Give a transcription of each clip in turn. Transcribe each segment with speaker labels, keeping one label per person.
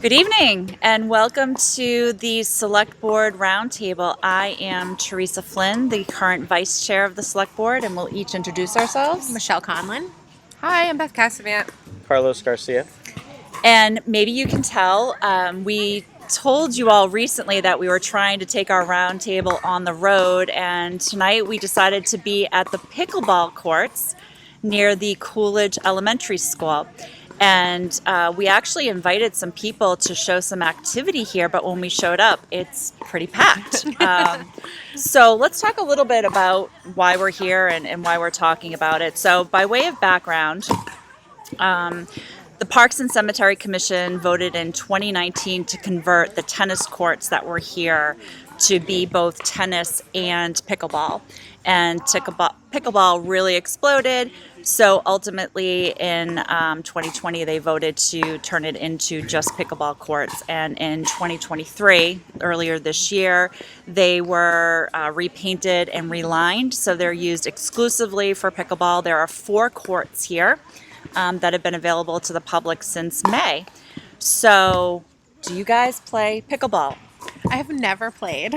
Speaker 1: Good evening and welcome to the Select Board Roundtable. I am Teresa Flynn, the current Vice Chair of the Select Board, and we'll each introduce ourselves.
Speaker 2: Michelle Conlin.
Speaker 3: Hi, I'm Beth Cassavant.
Speaker 4: Carlos Garcia.
Speaker 1: And maybe you can tell, we told you all recently that we were trying to take our roundtable on the road, and tonight we decided to be at the pickleball courts near the Coolidge Elementary School. And we actually invited some people to show some activity here, but when we showed up, it's pretty packed. So let's talk a little bit about why we're here and why we're talking about it. So by way of background, the Parks and Cemetery Commission voted in 2019 to convert the tennis courts that were here to be both tennis and pickleball. And pickleball really exploded. So ultimately in 2020, they voted to turn it into just pickleball courts. And in 2023, earlier this year, they were repainted and relined. So they're used exclusively for pickleball. There are 4 courts here that have been available to the public since May. So do you guys play pickleball?
Speaker 2: I have never played.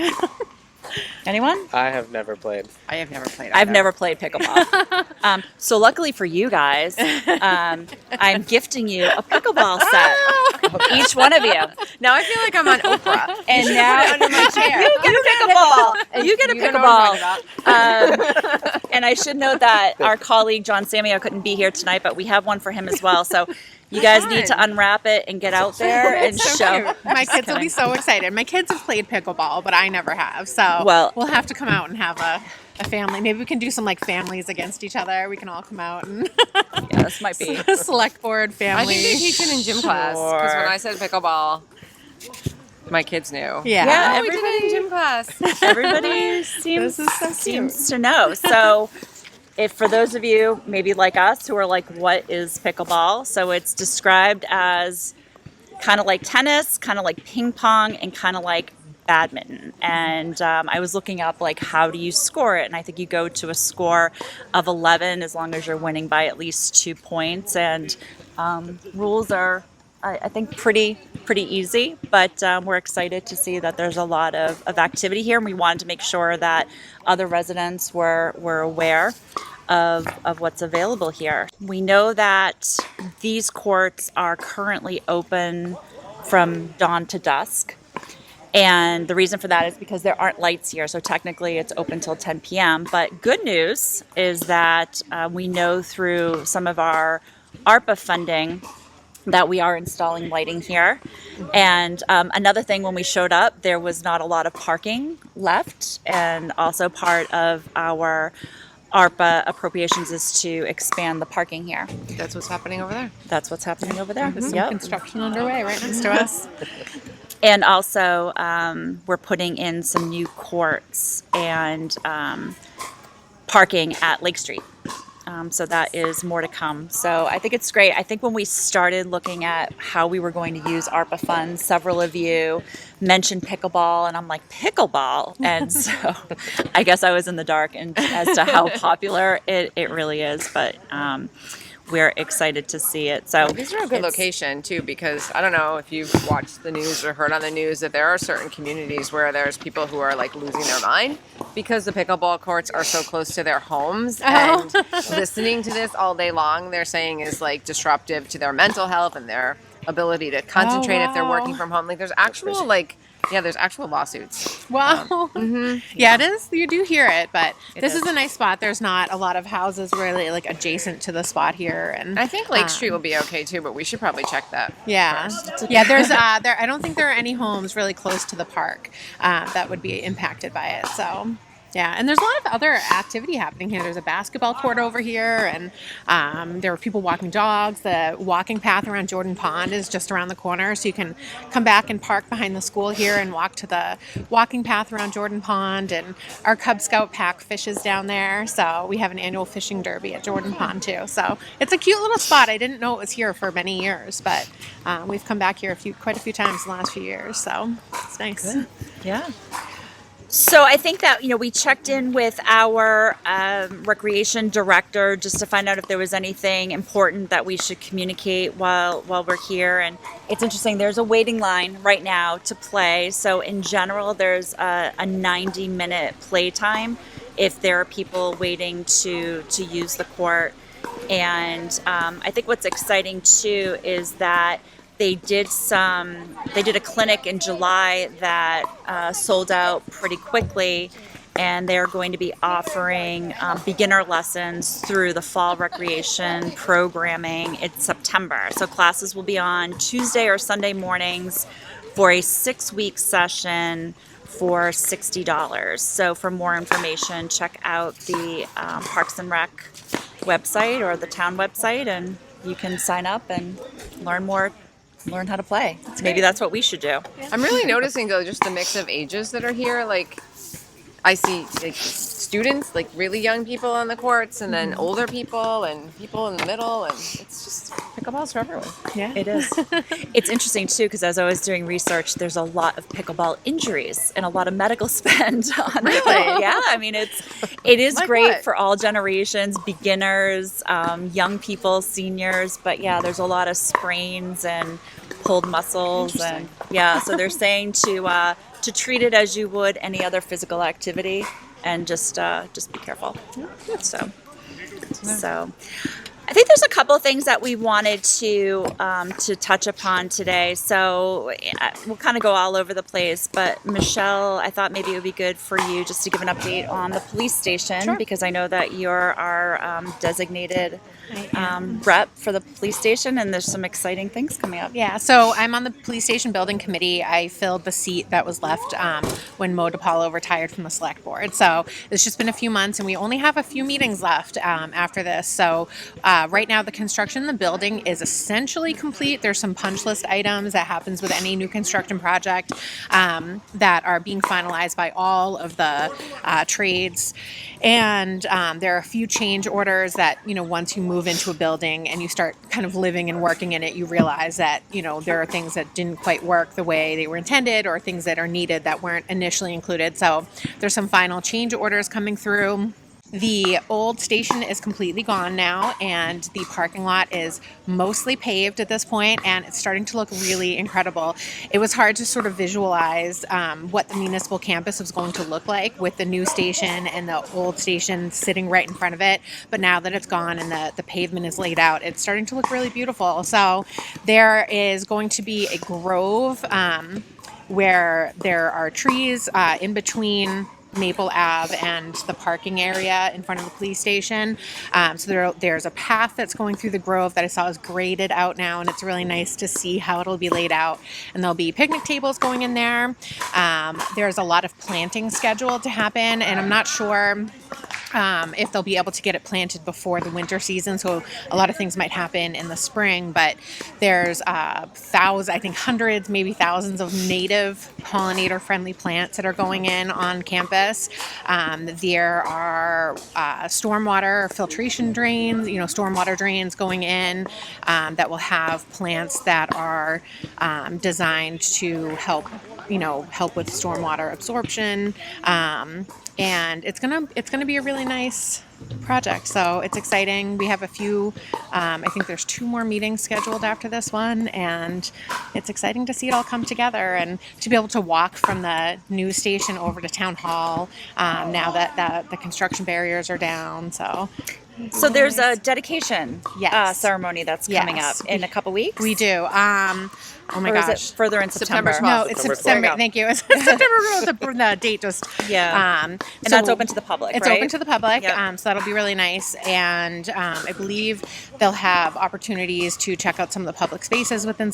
Speaker 1: Anyone?
Speaker 4: I have never played.
Speaker 3: I have never played.
Speaker 1: I've never played pickleball. So luckily for you guys, I'm gifting you a pickleball set, each one of you.
Speaker 3: Now I feel like I'm on Oprah.
Speaker 1: And now
Speaker 3: under my chair.
Speaker 1: you get a pickleball. You get a
Speaker 3: You know what I'm
Speaker 1: pickleball. And I should note that our colleague John Samio couldn't be here tonight, but we have one for him as well. So you guys need to unwrap it and get out there and show.
Speaker 2: Cute. My kids will be so excited. My kids have played pickleball, but I never have. So
Speaker 1: Well-
Speaker 2: we'll have to come out and have a family. Maybe we can do some like families against each other. We can all come out and
Speaker 1: Yeah, this might be.
Speaker 2: select board
Speaker 3: I
Speaker 2: family.
Speaker 3: think they teach it in gym class because when I said pickleball, my kids knew.
Speaker 1: Yeah,
Speaker 3: Oh, we did it in gym class.
Speaker 1: Everybody seems
Speaker 2: This is so cute.
Speaker 1: seems to know. So, if for those of you maybe like us who are like, what is pickleball? So it's described as kind of like tennis, kind of like ping pong, and kind of like badminton. And I was looking up like how do you score it, and I think you go to a score of 11 as long as you're winning by at least 2 points. And rules are, I think, pretty easy, but we're excited to see that there's a lot of activity here, and we wanted to make sure that other residents were aware of what's available here. We know that these courts are currently open from dawn to dusk, and the reason for that is because there aren't lights here, so technically it's open till 10 p.m. But good news is that we know through some of our ARPA funding that we are installing lighting here. And another thing, when we showed up, there was not a lot of parking left, and also part of our ARPA appropriations is to expand the parking here.
Speaker 3: That's what's happening over there.
Speaker 1: That's what's happening over there.
Speaker 2: Some
Speaker 1: Yep.
Speaker 2: construction underway right next to us.
Speaker 1: And also, we're putting in some new courts and parking at Lake Street. So that is more to come. So I think it's great. I think when we started looking at how we were going to use ARPA funds, several of you mentioned pickleball, and I'm like, pickleball? And so I guess I was in the dark as to how popular it really is, but we're excited to see it. So
Speaker 3: These are a good location too, because I don't know if you've watched the news or heard on the news that there are certain communities where there's people who are like losing their mind because the pickleball courts are so close to their homes, and listening to this all day long, they're saying is like disruptive to their mental health and their ability to concentrate if they're working from home. Like there's actual there's actual lawsuits.
Speaker 2: Wow. Yeah, it is. You do hear it, but this
Speaker 1: is.
Speaker 2: is a nice spot. There's not a lot of houses really like adjacent to the spot here, and
Speaker 3: I think Lake Street will be okay too, but we should probably check that.
Speaker 2: yeah, yeah. There's there. I don't think there are any homes really close to the park that would be impacted by it. So. Yeah, and there's a lot of other activity happening here. There's a basketball court over here, and there are people walking dogs. The walking path around Jordan Pond is just around the corner, so you can come back and park behind the school here and walk to the walking path around Jordan Pond. And our Cub Scout pack fishes down there, so we have an annual fishing derby at Jordan Pond too. So it's a cute little spot. I didn't know it was here for many years, but we've come back here quite a few times in the last few years, so it's nice.
Speaker 1: yeah. So I think that, we checked in with our recreation director just to find out if there was anything important that we should communicate while we're here. And it's interesting, there's a waiting line right now to play. So in general, there's a 90-minute play time if there are people waiting to use the court. And I think what's exciting too is that they did a clinic in July that sold out pretty quickly, and they're going to be offering beginner lessons through the fall recreation programming in September. So classes will be on Tuesday or Sunday mornings for a 6-week session for $60. So for more information, check out the Parks and Rec website or the town website, and you can sign up and learn how to play. Maybe that's what we should do.
Speaker 3: I'm really noticing though just the mix of ages that are here. Like I see like students, like really young people on the courts, and then older people and people in the middle, and it's just pickleball's for everyone.
Speaker 2: Yeah.
Speaker 1: It is. It's interesting too, because as I was doing research, there's a lot of pickleball injuries and a lot of medical spend on it. Yeah, I mean it is
Speaker 3: Like
Speaker 1: great
Speaker 3: what?
Speaker 1: for all generations, beginners, young people, seniors. But yeah, there's a lot of sprains and pulled muscles, and yeah. So they're saying to treat it as you would any other physical activity, and just be careful. So I think there's a couple of things that we wanted to touch upon today. So we'll kind of go all over the place, but Michelle, I thought maybe it would be good for you just to give an update on the police station.
Speaker 2: Sure.
Speaker 1: Because I know that you're our designated rep for the police station, and there's some exciting things coming up.
Speaker 2: Yeah, so I'm on the police station building committee. I filled the seat that was left when Mo DiPaolo retired from the select board. So it's just been a few months, and we only have a few meetings left after this. So right now, the construction in the building is essentially complete. There's some punch list items that happens with any new construction project that are being finalized by all of the trades. And there are a few change orders that, once you move into a building and you start kind of living and working in it, you realize that, there are things that didn't quite work the way they were intended, or things that are needed that weren't initially included. So there's some final change orders coming through. The old station is completely gone now, and the parking lot is mostly paved at this point, and it's starting to look really incredible. It was hard to sort of visualize what the municipal campus was going to look like with the new station and the old station sitting right in front of it. But now that it's gone and the pavement is laid out, it's starting to look really beautiful. So there is going to be a grove where there are trees in between Maple Ave and the parking area in front of the police station. So there's a path that's going through the grove that I saw is graded out now, and it's really nice to see how it'll be laid out. And there'll be picnic tables going in there. There's a lot of planting scheduled to happen, and I'm not sure if they'll be able to get it planted before the winter season. So a lot of things might happen in the spring, but there's hundreds, maybe thousands of native pollinator-friendly plants that are going in on campus. There are stormwater filtration drains, stormwater drains going in that will have plants that are designed to help with stormwater absorption. And it's gonna be a really nice project. So it's exciting. We have a few, I think there's 2 more meetings scheduled after this one, and it's exciting to see it all come together and to be able to walk from the news station over to town hall now that the construction barriers are down.
Speaker 1: So there's a dedication
Speaker 2: Yes.
Speaker 1: ceremony that's coming
Speaker 2: Yes.
Speaker 1: up in a couple weeks.
Speaker 2: We do. Oh my
Speaker 1: Or
Speaker 2: gosh.
Speaker 1: is it further in September?
Speaker 3: September 12th.
Speaker 2: No, it's
Speaker 4: September
Speaker 2: September.
Speaker 1: 12th.
Speaker 2: Thank you. It's September. The date just.
Speaker 1: Yeah. And
Speaker 2: so
Speaker 1: that's open to the public,
Speaker 2: It's
Speaker 1: right?
Speaker 2: open to the public,
Speaker 1: Yep.
Speaker 2: so that'll be really nice. And I believe they'll have opportunities to check out some of the public spaces within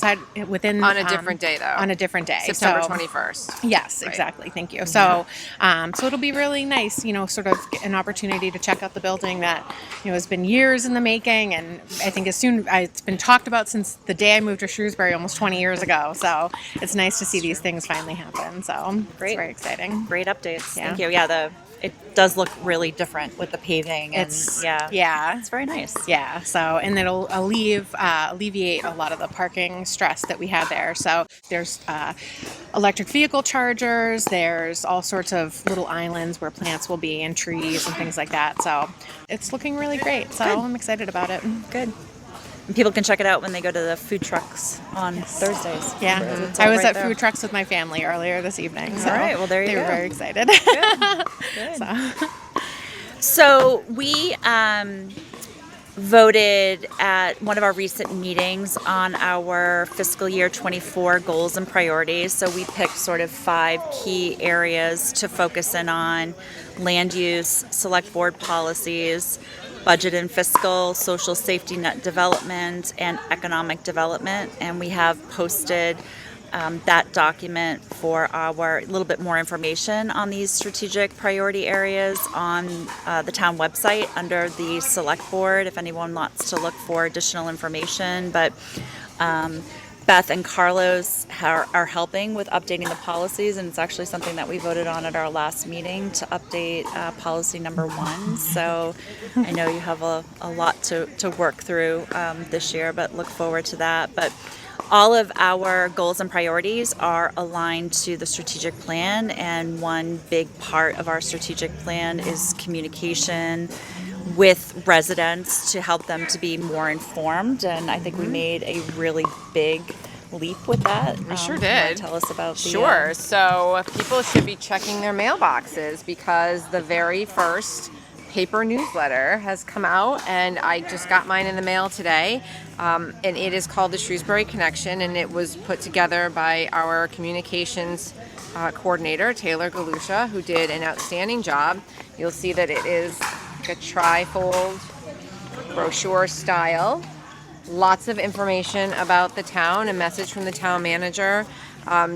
Speaker 3: On a different day, though.
Speaker 2: On a different day,
Speaker 3: September
Speaker 2: So-
Speaker 3: 21st.
Speaker 2: Yes,
Speaker 3: Right.
Speaker 2: exactly. Thank you. So, so it'll be really nice, sort of an opportunity to check out the building that, has been years in the making. And I think it's been talked about since the day I moved to Shrewsbury almost 20 years ago. So it's nice to see these things finally happen. So
Speaker 1: Great.
Speaker 2: It's very exciting.
Speaker 1: Great updates.
Speaker 2: Yeah.
Speaker 1: Thank you. Yeah, it does look really different with the paving. And
Speaker 2: Yeah.
Speaker 1: it's very nice.
Speaker 2: Yeah, so, and it'll alleviate a lot of the parking stress that we had there. So there's a electric vehicle chargers. There's all sorts of little islands where plants will be and trees and things like that. So it's looking really great. So I'm excited about it.
Speaker 1: Good. And people can check it out when they go to the food trucks on Thursdays.
Speaker 2: Yeah,
Speaker 1: It's
Speaker 2: I
Speaker 1: all
Speaker 2: was
Speaker 1: right
Speaker 2: at
Speaker 1: there.
Speaker 2: food trucks with my family earlier this evening. So
Speaker 1: All right, well, there you
Speaker 2: they
Speaker 1: go.
Speaker 2: were very excited.
Speaker 1: Good. So we voted at one of our recent meetings on our fiscal year 24 goals and priorities. So we picked sort of 5 key areas to focus in on: land use, select board policies, budget and fiscal, social safety net development, and economic development. And we have posted that document for our little bit more information on these strategic priority areas on the town website under the select board if anyone wants to look for additional information. But Beth and Carlos are helping with updating the policies, and it's actually something that we voted on at our last meeting to update policy number 1. So I know you have a lot to work through this year, but look forward to that. But all of our goals and priorities are aligned to the strategic plan, and one big part of our strategic plan is communication with residents to help them to be more informed. And I think we made a really big leap with that.
Speaker 3: We sure
Speaker 1: You wanna
Speaker 3: did.
Speaker 1: tell us about the
Speaker 3: Sure. So people should be checking their mailboxes because the very first paper newsletter has come out, and I just got mine in the mail today. And it is called the Shrewsbury Connection, and it was put together by our communications coordinator, Taylor Galusha, who did an outstanding job. You'll see that it is like a tri-fold brochure style. Lots of information about the town. A message from the town manager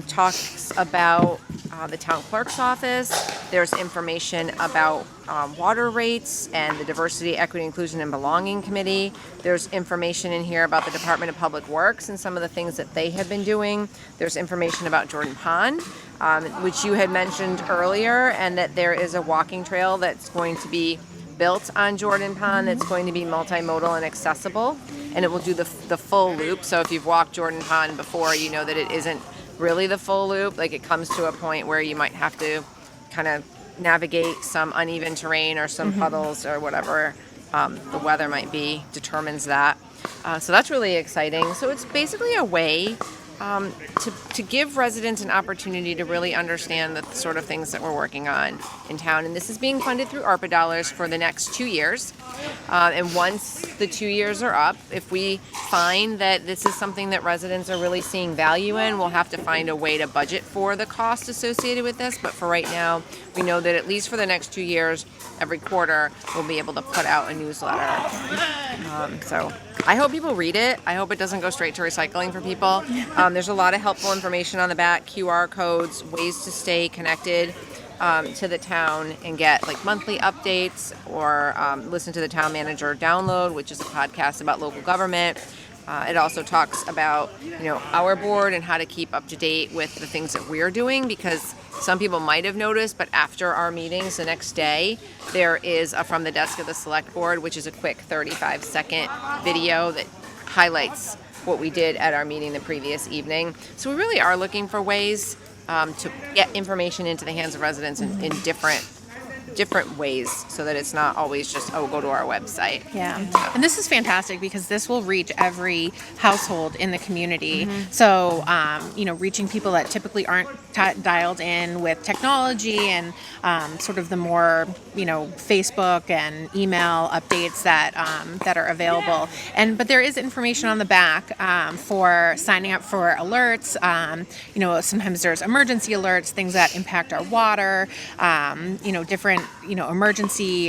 Speaker 3: talks about the town clerk's office. There's information about water rates and the Diversity, Equity, Inclusion, and Belonging Committee. There's information in here about the Department of Public Works and some of the things that they have been doing. There's information about Jordan Pond, which you had mentioned earlier, and that there is a walking trail that's going to be built on Jordan Pond that's going to be multimodal and accessible, and it will do the full loop. So if you've walked Jordan Pond before, you know that it isn't really the full loop. Like, it comes to a point where you might have to kind of navigate some uneven terrain or some puddles or whatever the weather might be determines that. So that's really exciting. So it's basically a way to give residents an opportunity to really understand the sort of things that we're working on in town. And this is being funded through ARPA dollars for the next 2 years. And once the 2 years are up, if we find that this is something that residents are really seeing value in, we'll have to find a way to budget for the cost associated with this. But for right now, we know that at least for the next 2 years, every quarter, we'll be able to put out a newsletter. So I hope people read it. I hope it doesn't go straight to recycling for people. There's a lot of helpful information on the back, QR codes, ways to stay connected to the town and get like monthly updates, or listen to the Town Manager Download, which is a podcast about local government. It also talks about, our board and how to keep up to date with the things that we're doing, because some people might have noticed, but after our meetings the next day, there is a From the Desk of the Select Board, which is a quick 35-second video that highlights what we did at our meeting the previous evening. So we really are looking for ways to get information into the hands of residents in different ways, so that it's not always just, go to our website.
Speaker 2: Yeah. And this is fantastic because this will reach every household in the community. So, reaching people that typically aren't dialed in with technology and sort of the more, Facebook and email updates that are available. But there is information on the back for signing up for alerts. Sometimes there's emergency alerts, things that impact our water, different emergency,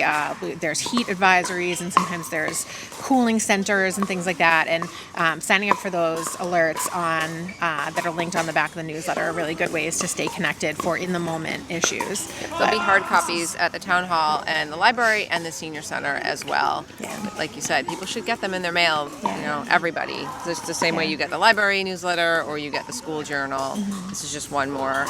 Speaker 2: there's heat advisories, and sometimes there's cooling centers and things like that. And signing up for those alerts on that are linked on the back of the newsletter are really good ways to stay connected for in-the-moment issues.
Speaker 3: There'll be hard copies at the town hall and the library and the senior center as well.
Speaker 2: Yeah.
Speaker 3: Like you said, people should get them in their mail, everybody. Just the same way you get the library newsletter or you get the school journal. This is just one more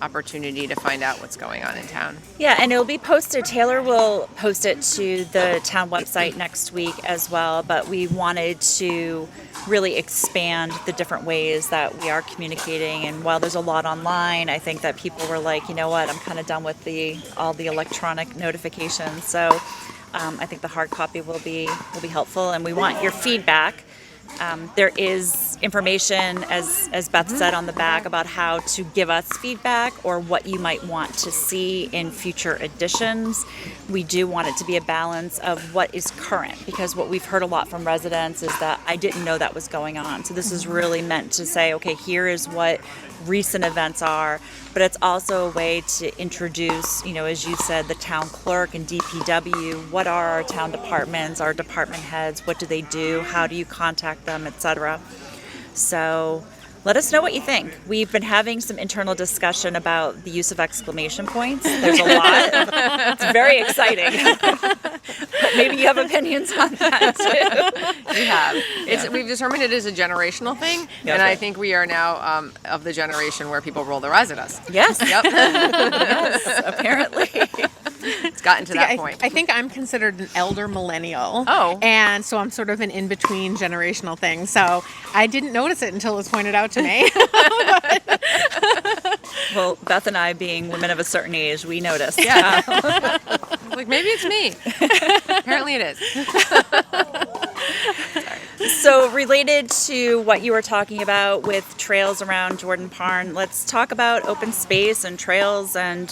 Speaker 3: opportunity to find out what's going on in town.
Speaker 1: Yeah, and it'll be posted. Taylor will post it to the town website next week as well, but we wanted to really expand the different ways that we are communicating. And while there's a lot online, I think that people were like, you know what, I'm kind of done with all the electronic notifications. So I think the hard copy will be helpful, and we want your feedback. There is information, as Beth said on the back, about how to give us feedback or what you might want to see in future editions. We do want it to be a balance of what is current, because what we've heard a lot from residents is that I didn't know that was going on. So this is really meant to say, okay, here is what recent events are, but it's also a way to introduce, as you said, the town clerk and DPW. What are our town departments, our department heads? What do they do? How do you contact them, etc.? So let us know what you think. We've been having some internal discussion about the use of exclamation points. There's a lot. It's very exciting. But maybe you have opinions on that too.
Speaker 3: We have. We've determined it is a generational thing, and I think we are now of the generation where people roll their eyes at us.
Speaker 1: Yes.
Speaker 3: Yep.
Speaker 1: Yes, apparently.
Speaker 3: It's gotten to that point.
Speaker 2: I think I'm considered an elder millennial.
Speaker 3: Oh.
Speaker 2: And so I'm sort of an in-between generational thing. So I didn't notice it until it was pointed out to me.
Speaker 1: Well, Beth and I, being women of a certain age, we noticed.
Speaker 3: Yeah. Like, maybe it's me. Apparently it is.
Speaker 1: So related to what you were talking about with trails around Jordan Pond, let's talk about open space and trails. And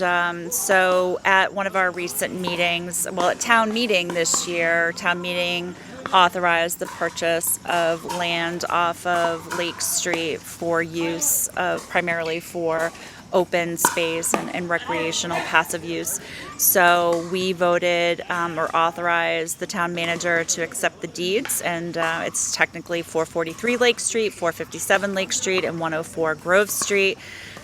Speaker 1: so at one of our recent meetings, at town meeting this year, town meeting authorized the purchase of land off of Lake Street for use primarily for open space and recreational passive use. So we voted or authorized the town manager to accept the deeds, and it's technically 443 Lake Street, 457 Lake Street, and 104 Grove Street.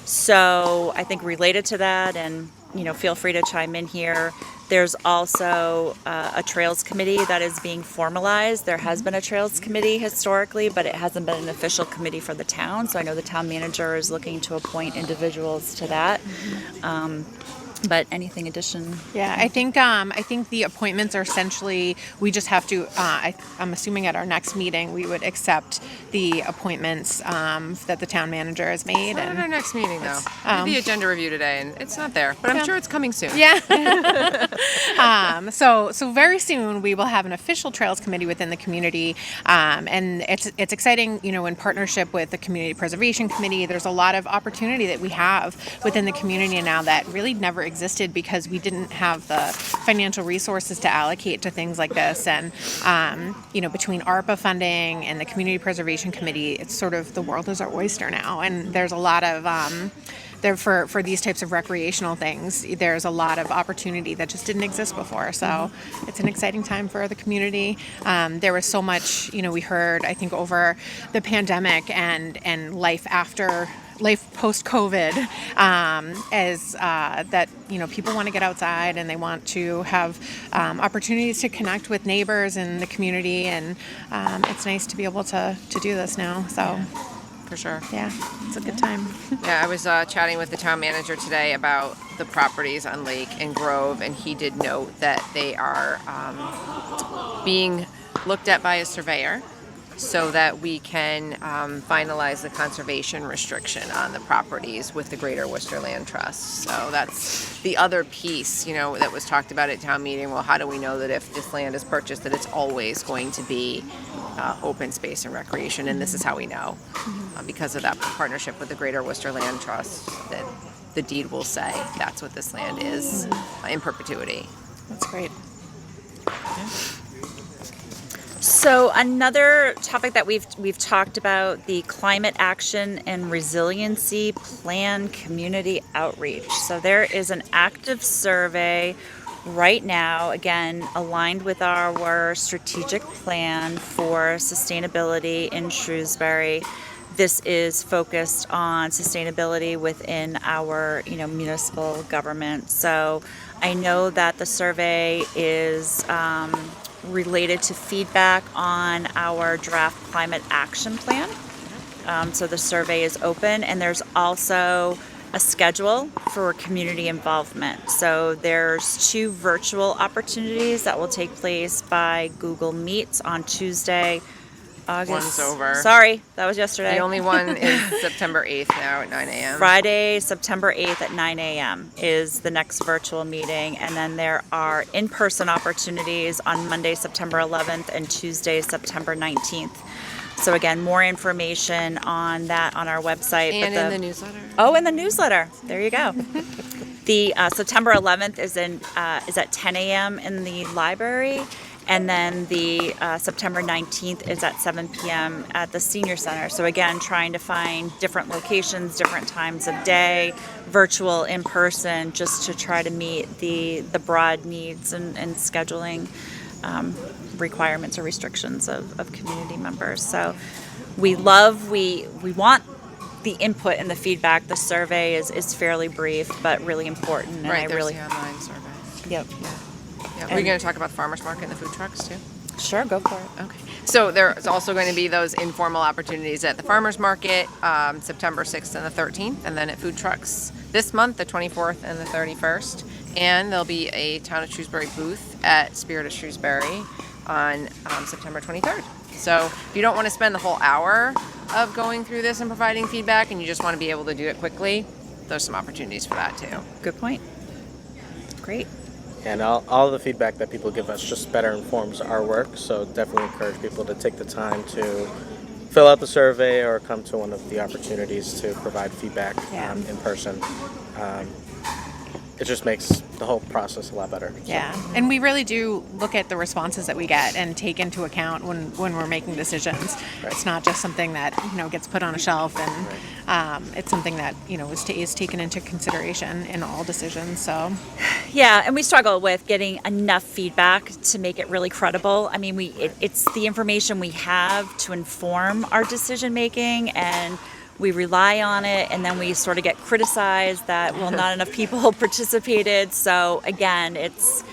Speaker 1: So I think related to that, and feel free to chime in here, there's also a trails committee that is being formalized. There has been a trails committee historically, but it hasn't been an official committee for the town. So I know the town manager is looking to appoint individuals to that. But anything addition?
Speaker 2: Yeah, I think the appointments are essentially, we just have to, I'm assuming at our next meeting, we would accept the appointments that the town manager has made.
Speaker 3: It's not at our next meeting, though. We did the agenda review today, and it's not there. But I'm sure it's coming soon.
Speaker 2: Yeah. So very soon we will have an official trails committee within the community, and it's exciting. In partnership with the community preservation committee, there's a lot of opportunity that we have within the community now that really never existed because we didn't have the financial resources to allocate to things like this. And between ARPA funding and the community preservation committee, it's sort of the world is our oyster now, and there's a lot of for these types of recreational things, there's a lot of opportunity that just didn't exist before. So it's an exciting time for the community. There was so much, we heard, I think, over the pandemic and life post-COVID, as that people want to get outside and they want to have opportunities to connect with neighbors in the community, and it's nice to be able to do this now. So.
Speaker 3: For sure.
Speaker 2: Yeah, it's a good time.
Speaker 3: Yeah, I was chatting with the town manager today about the properties on Lake and Grove, and he did note that they are being looked at by a surveyor so that we can finalize the conservation restriction on the properties with the Greater Worcester Land Trust. So that's the other piece, that was talked about at town meeting. Well, how do we know that if this land is purchased that it's always going to be open space and recreation? And this is how we know, because of that partnership with the Greater Worcester Land Trust, that the deed will say that's what this land is in perpetuity.
Speaker 2: That's great.
Speaker 1: So another topic that we've talked about, the climate action and resiliency plan community outreach. So there is an active survey right now, again, aligned with our strategic plan for sustainability in Shrewsbury. This is focused on sustainability within our, municipal government. So I know that the survey is related to feedback on our draft climate action plan. So the survey is open, and there's also a schedule for community involvement. So there's 2 virtual opportunities that will take place by Google Meets on Tuesday, August.
Speaker 3: One's over.
Speaker 1: Sorry, that was yesterday.
Speaker 3: The only one is September 8th now at 9 a.m.
Speaker 1: Friday, September 8th at 9 a.m. is the next virtual meeting. And then there are in-person opportunities on Monday, September 11th and Tuesday, September 19th. So again, more information on that on our website.
Speaker 3: And in the newsletter.
Speaker 1: Oh, in the newsletter. There you go. The September 11th is at 10 a.m. in the library. And then the September 19th is at 7 p.m. at the Senior Center. So again, trying to find different locations, different times of day, virtual, in person, just to try to meet the broad needs and scheduling requirements or restrictions of community members. So we want the input and the feedback. The survey is fairly brief, but really important. And
Speaker 3: Right,
Speaker 1: I
Speaker 3: there's
Speaker 1: really,
Speaker 3: the online survey.
Speaker 1: yep.
Speaker 3: Yeah. We're going to talk about the farmers market and the food trucks too.
Speaker 1: Sure, go for it.
Speaker 3: Okay. So there's also going to be those informal opportunities at the farmers market, September 6th and the 13th, and then at food trucks this month, the 24th and the 31st. And there'll be a Town of Shrewsbury booth at Spirit of Shrewsbury on September 23rd. So if you don't want to spend the whole hour of going through this and providing feedback, and you just want to be able to do it quickly, there's some opportunities for that too.
Speaker 1: Good point. Great.
Speaker 4: And all the feedback that people give us just better informs our work. So definitely encourage people to take the time to fill out the survey or come to one of the opportunities to provide feedback in person. It just makes the whole process a lot better.
Speaker 2: Yeah, and we really do look at the responses that we get and take into account when we're making decisions.
Speaker 4: Right.
Speaker 2: It's not just something that gets put on a shelf, and it's something that is taken into consideration in all decisions. So
Speaker 1: Yeah, and we struggle with getting enough feedback to make it really credible. I mean, it's the information we have to inform our decision making, and we rely on it, and then we sort of get criticized that, well, not enough people participated. So again, it's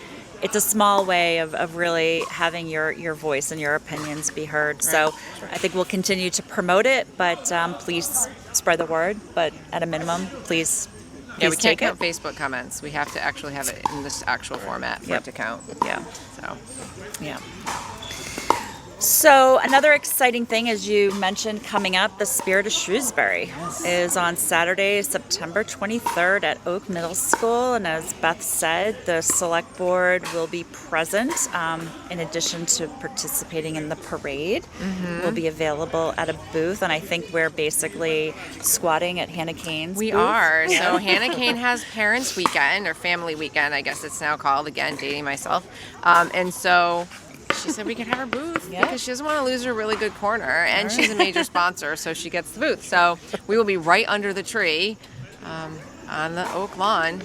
Speaker 1: a small way of really having your voice and your opinions be heard. So I think we'll continue to promote it, but please spread the word. But at a minimum, please
Speaker 3: Yeah, we can't
Speaker 1: take
Speaker 3: count
Speaker 1: it.
Speaker 3: Facebook comments. We have to actually have it in this actual format for
Speaker 1: Yep.
Speaker 3: it to count.
Speaker 1: Yeah.
Speaker 3: So
Speaker 1: Yeah. So another exciting thing, as you mentioned, coming up, the Spirit of Shrewsbury is on Saturday, September 23rd at Oak Middle School. And as Beth said, the select board will be present in addition to participating in the parade. We'll be available at a booth, and I think we're basically squatting at Hannah Kane's
Speaker 3: we
Speaker 1: booth.
Speaker 3: are. So Hannah Kane has Parents Weekend, or Family Weekend, I guess it's now called, again, dating myself. And so she said we could have her booth because she doesn't want to lose her really good corner, and she's a major sponsor, so she gets the booth. So we will be right under the tree on the oak lawn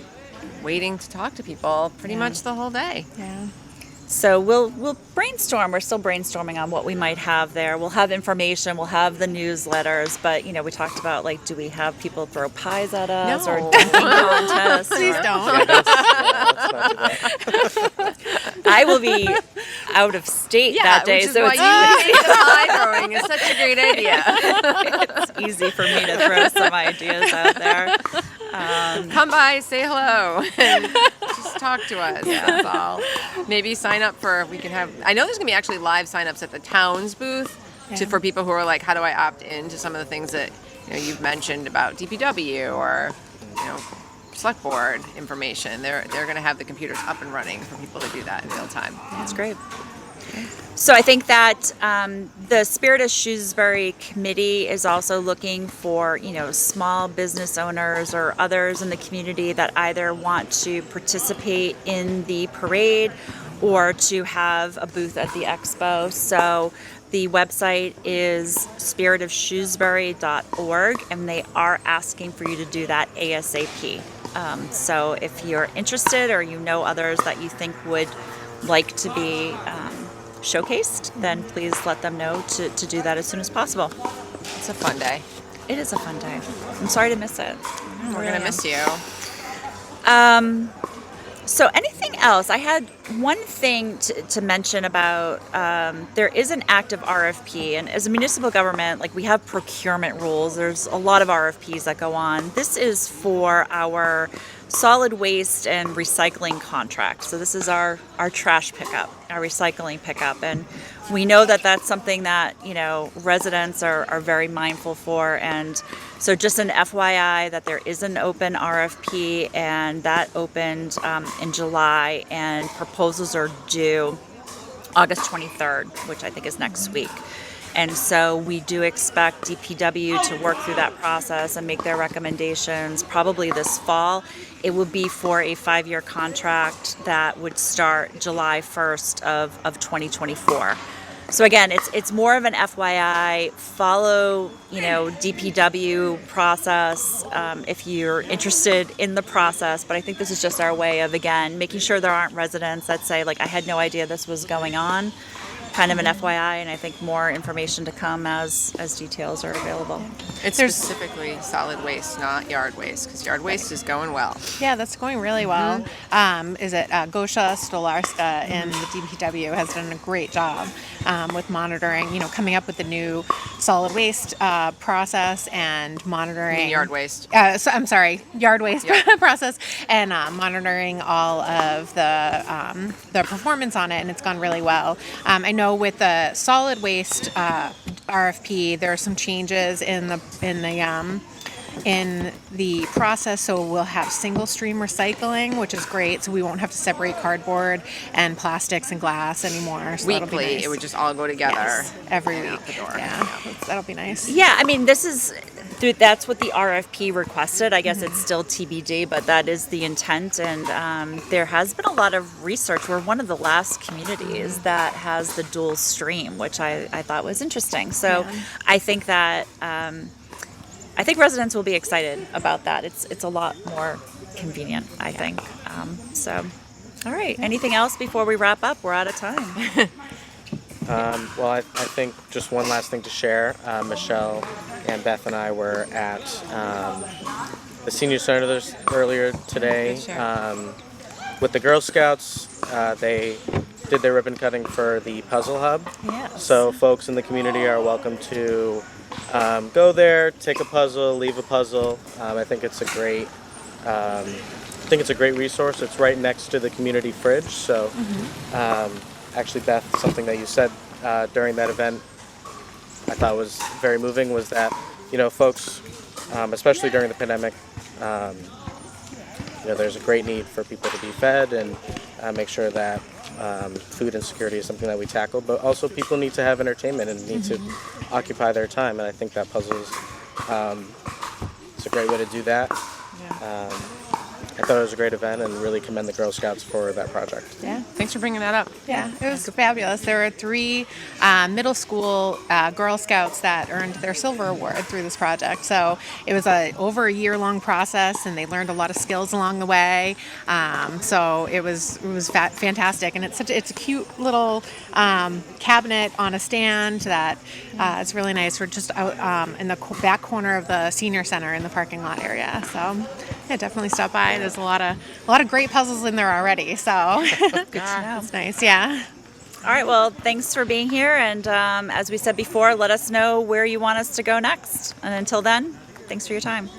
Speaker 3: waiting to talk to people pretty much the whole day.
Speaker 2: yeah.
Speaker 1: So we'll brainstorm. We're still brainstorming on what we might have there. We'll have information. We'll have the newsletters. But we talked about, like, do we have people throw pies at us
Speaker 3: No.
Speaker 1: or dunking contests?
Speaker 2: Please
Speaker 1: or-
Speaker 2: don't.
Speaker 4: Let's not do that.
Speaker 1: I will be out of state that day,
Speaker 3: which is
Speaker 1: so
Speaker 3: why
Speaker 1: it's
Speaker 3: you think the pie throwing is such a great idea.
Speaker 1: easy for me to throw some ideas out there.
Speaker 3: Come by, say hello, and just talk to us. That's all. Maybe sign up for, we can have, I know there's going to be actually live sign-ups at the town's booth for people who are like, how do I opt in to some of the things that you've mentioned about DPW or select board information. They're going to have the computers up and running for people to do that in real time.
Speaker 1: That's great. So I think that the Spirit of Shrewsbury Committee is also looking for, small business owners or others in the community that either want to participate in the parade or to have a booth at the expo. So the website is spiritofshrewsbury.org, and they are asking for you to do that ASAP. So if you're interested or others that you think would like to be showcased, then please let them know to do that as soon as possible.
Speaker 3: It's a fun day.
Speaker 1: It is a fun day. I'm sorry to miss it.
Speaker 3: We're going to miss you.
Speaker 1: So anything else, I had one thing to mention about there is an active RFP, and as a municipal government, like we have procurement rules. There's a lot of RFPs that go on. This is for our solid waste and recycling contract. So this is our trash pickup, our recycling pickup, and we know that that's something that residents are very mindful for. And so just an FYI that there is an open RFP, and that opened in July, and proposals are due August 23rd, which I think is next week. And so we do expect DPW to work through that process and make their recommendations probably this fall. It would be for a 5-year contract that would start July 1st of 2024. So again, it's more of an FYI. Follow, DPW process if you're interested in the process. But I think this is just our way of, again, making sure there aren't residents that say, like, I had no idea this was going on. Kind of an FYI, and I think more information to come as details are available.
Speaker 3: It's specifically solid waste, not yard waste, because yard waste is going well.
Speaker 2: Yeah, that's going really well. Is it Gosha Stolarska in the DPW has done a great job with monitoring, coming up with the new solid waste process and monitoring
Speaker 3: Yard waste.
Speaker 2: I'm sorry, yard waste
Speaker 3: Yeah.
Speaker 2: process, and monitoring all of the performance on it, and it's gone really well. I know with the solid waste RFP, there are some changes in the process, so we'll have single stream recycling, which is great. So we won't have to separate cardboard and plastics and glass anymore. So that'll be
Speaker 3: Weekly,
Speaker 2: nice.
Speaker 3: it would just all go together.
Speaker 2: Yes, every
Speaker 3: and
Speaker 2: week.
Speaker 3: out the door.
Speaker 2: Yeah, that'll be nice.
Speaker 1: Yeah, I mean, that's what the RFP requested. I guess it's still TBD, but that is the intent. And there has been a lot of research. We're one of the last communities that has the dual stream, which I thought was interesting. So I think that I think residents will be excited about that. It's a lot more convenient, I think. All right. Anything else before we wrap up? We're out of time.
Speaker 4: Well, I think just one last thing to share. Michelle and Beth and I were at the senior centers earlier today with the Girl Scouts. They did their ribbon cutting for the Puzzle Hub.
Speaker 1: Yes.
Speaker 4: So folks in the community are welcome to go there, take a puzzle, leave a puzzle. I think it's a great resource. It's right next to the community fridge. So actually, Beth, something that you said during that event I thought was very moving was that, folks, especially during the pandemic, there's a great need for people to be fed and make sure that food insecurity is something that we tackle, but also people need to have entertainment and need to occupy their time, and I think that puzzles it's a great way to do that. I thought it was a great event and really commend the Girl Scouts for that project.
Speaker 2: Yeah.
Speaker 3: Thanks for bringing that up.
Speaker 2: Yeah, it was fabulous. There were 3 middle school Girl Scouts that earned their silver award through this project. So it was over a year-long process, and they learned a lot of skills along the way. So it was fantastic, and it's a cute little cabinet on a stand that it's really nice. We're just out in the back corner of the senior center in the parking lot area. So yeah, definitely stop by. There's a lot of great puzzles in there already. So
Speaker 1: Good to know.
Speaker 2: it's nice. Yeah.
Speaker 1: All right. Well, thanks for being here. And as we said before, let us know where you want us to go next. And until then, thanks for your time.